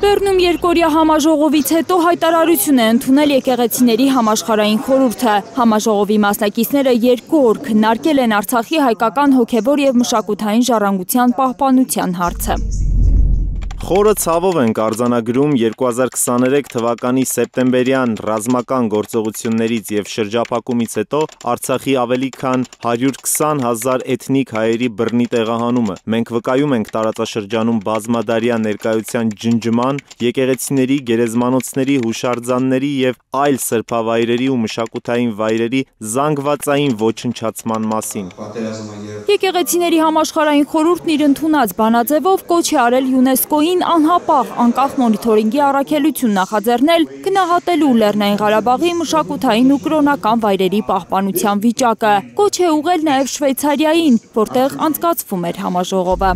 Բեռնում երկօրյա համաժողովից հետո հայտարարություն է ընդունել եկեղեցիների համաշխարհային խորհուրդը։ Համաժողովի մասնակիցները 2 օր քննարկել են Արցախի հայկական հոգևոր և մշակութային ժառանգության պահպանության հարցը։ Խորը ցավով ենք արձանագրում 2023 թվականի սեպտեմբերյան ռազմական գործողություններից և շրջափակումից հետո Արցախի ավելի քան 120,000 էթնիկ հայերի բռնի տեղահանումը։ Մենք վկայում ենք տարածաշրջանում բազմադարյա ներկայության ջնջման, եկեղեցիների, գերեզմանոցների, հուշարձանների և այլ սրբավայրերի ու մշակութային վայրերի զանգվածային ոչնչացման մասին։ Եկեղեցիների համաշխարհային խորհուրդն իր ընդունած բանաձևով կոչ է արել ՅՈՒՆԵՍԿՕ-ին անհապաղ անկախ մոնիթորինգի առաքելություն նախաձեռնել գնահատելու Լեռնային Ղարաբաղի մշակութային ու կրոնական վայրերի պահպանության վիճակը։ Կոչ է ուղղել նաև Շվեյցարիային, որտեղ անցկացվում էր համաժողովը։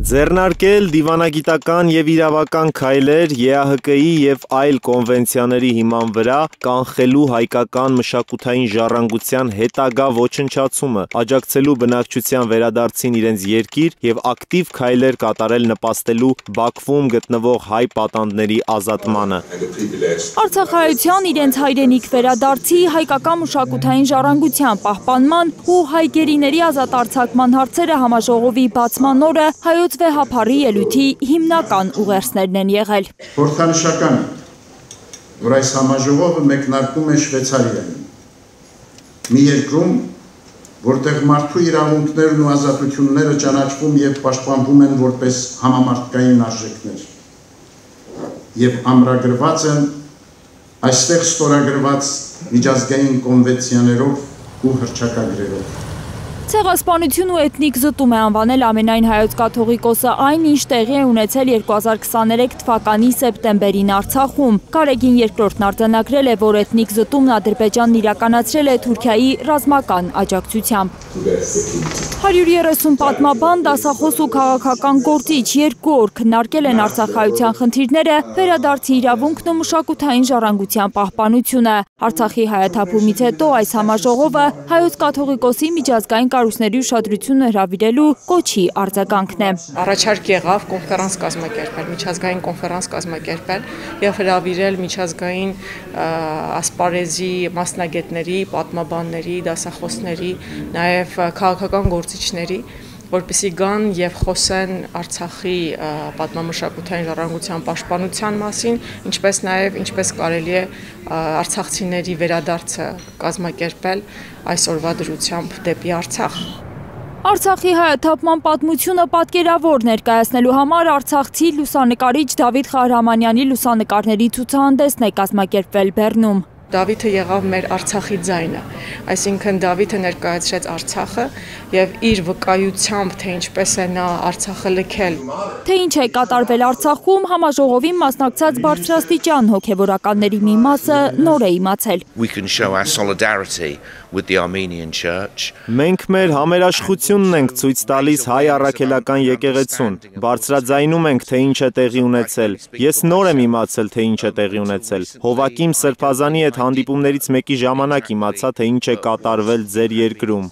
Ձեռնարկել դիվանագիտական և իրավական քայլեր ԵԱՀԿ-ի և այլ կոնվենցիաների հիման վրա կանխելու հայկական մշակութային ժառանգության հետագա ոչնչացումը, աջակցելու բնակչության վերադարձին իրենց երկիր և ակտիվ քայլեր կատարել նպաստելու Բաքվում գտնվող հայ պատանդների ազատմանը։ Արցախայության իրենց հայրենիք վերադարձի, հայկական մշակութային ժառանգության պահպանման ու հայ գերիների ազատ արձակման հարցերը համաժողովի բացման օրը հայոց վեհափառի ելույթի հիմնական ուղերձներն են եղել։ Խորհրդանշական է, որ այս համաժողովը մեկնարկում է Շվեյցարիայում, մի երկրում, որտեղ մարդու իրավունքներն ու ազատությունները ճանաչվում և պաշտպանվում են որպես համամարտկային արժեքներ և ամրագրված են այստեղ ստորագրված միջազգային կոնվենցիաներով ու հռչակագրերով։ Ցեղասպանություն ու էթնիկ զտում է անվանել ամենայն հայոց կաթողիկոսը այն, ինչ տեղի է ունեցել 2023 թվականի սեպտեմբերին Արցախում։ Գարեգին II-ն արձանագրել է, որ էթնիկ զտումն Ադրբեջանն իրականացրել է Թուրքիայի ռազմական աջակցությամբ։ 130 պատմաբան, դասախոս ու քաղաքական գործիչ 2 օր քննարկել են արցախայության խնդիրները, վերադարձի իրավունքն ու մշակութային ժառանգության պահպանությունը։ Արցախի հայաթափումից հետո այս համաժողովը հայոց կաթողիկոսի միջազգային կառույցների ուշադրությունը հրավիրելու կոչի արձագանքն է։ Առաջարկ եղավ կոնֆերանս կազմակերպել, միջազգային կոնֆերանս կազմակերպել և հրավիրել միջազգային ասպարեզի մասնագետների, պատմաբանների, դասախոսների, նաև քաղաքական գործիչների, որպեսզի գան և խոսեն Արցախի պատմամշակութային ժառանգության պաշտպանության մասին, ինչպես նաև ինչպես կարելի է արցախցիների վերադարձը կազմակերպել այսօրվա դրությամբ դեպի Արցախ։ Արցախի հայաթափման պատմությունը պատկերավոր ներկայացնելու համար արցախցի լուսանկարիչ Դավիթ Ղահրամանյանի լուսանկարների ցուցահանդեսն է կազմակերպվել Բեռնում։ Դավիթը եղավ մեր Արցախի ձայնը, այսինքն Դավիթը ներկայացրեց Արցախը և իր վկայությամբ, թե ինչպես է նա Արցախը լքել։ Թե ինչ է կատարվել Արցախում, համաժողովին մասնակցած բարձրաստիճան հոգևորականների մի մասը նոր է իմացել։ Մենք մեր համերաշխությունն ենք ցույց տալիս հայ առաքելական եկեղեցուն, բարձրաձայնում ենք, թե ինչ է տեղի ունեցել։ Ես նոր եմ իմացել, թե ինչ է տեղի ունեցել։ Հովակիմ Սրբազանի հետ հանդիպումներից մեկի ժամանակ իմացա, թե ինչ է կատարվել ձեր երկրում։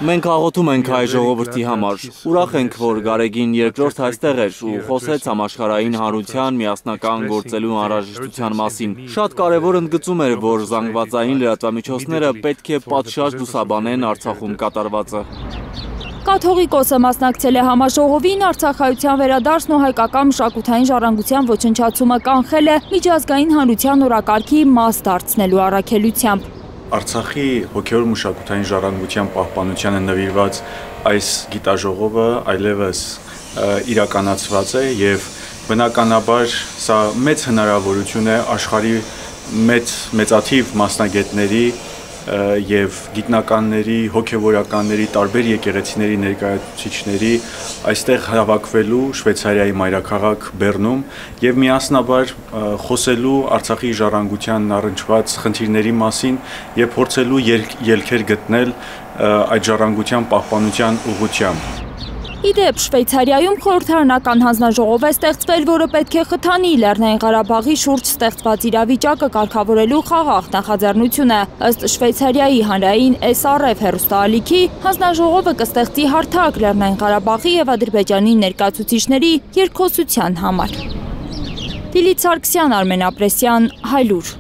Մենք աղոթում ենք հայ ժողովրդի համար։ Ուրախ ենք, որ Գարեգին II այստեղ էր ու խոսեց համաշխարհային հանրության միասնական գործելու անհրաժեշտության մասին։ Շատ կարևոր ընդգծում էր, որ զանգվածային լրատվամիջոցները պետք է պատշաճ լուսաբանեն Արցախում կատարվածը։ Կաթողիկոսը մասնակցել է համաժողովին, արցախայության վերադարձն ու հայկական մշակութային ժառանգության ոչնչացումը կանխել է միջազգային հանրության օրակարգի մաս դարձնելու առաքելությամբ։ Արցախի հոգևոր մշակութային ժառանգության պահպանությանը նվիրված այս գիտաժողովը այլևս իրականացված է և բնականաբար սա մեծ հնարավորություն է աշխարհի մեծաթիվ մասնագետների և գիտնականների, հոգևորականների, տարբեր եկեղեցիների ներկայացուցիչների այստեղ հավաքվելու Շվեյցարիայի մայրաքաղաք Բեռնում և միասնաբար խոսելու Արցախի ժառանգության առնչված խնդիրների մասին և փորձելու ելքեր գտնել այդ ժառանգության պահպանության ուղղությամբ։ Իդեպ Շվեյցարիայում խորհրդարանական հանձնաժողով է ստեղծվել, որը պետք է խթանի Լեռնային Ղարաբաղի շուրջ ստեղծված իրավիճակը կարգավորելու խաղաղ նախաձեռնությունը։ Ըստ Շվեյցարիայի հանրային SRF հեռուստաալիքի, հանձնաժողովը կստեղծի հարթակ Լեռնային Ղարաբաղի և Ադրբեջանի ներկայացուցիչների երկխոսության համար։ Դիլիթ Սարգսյան, Արմեն Ապրեսյան, Հայլուր։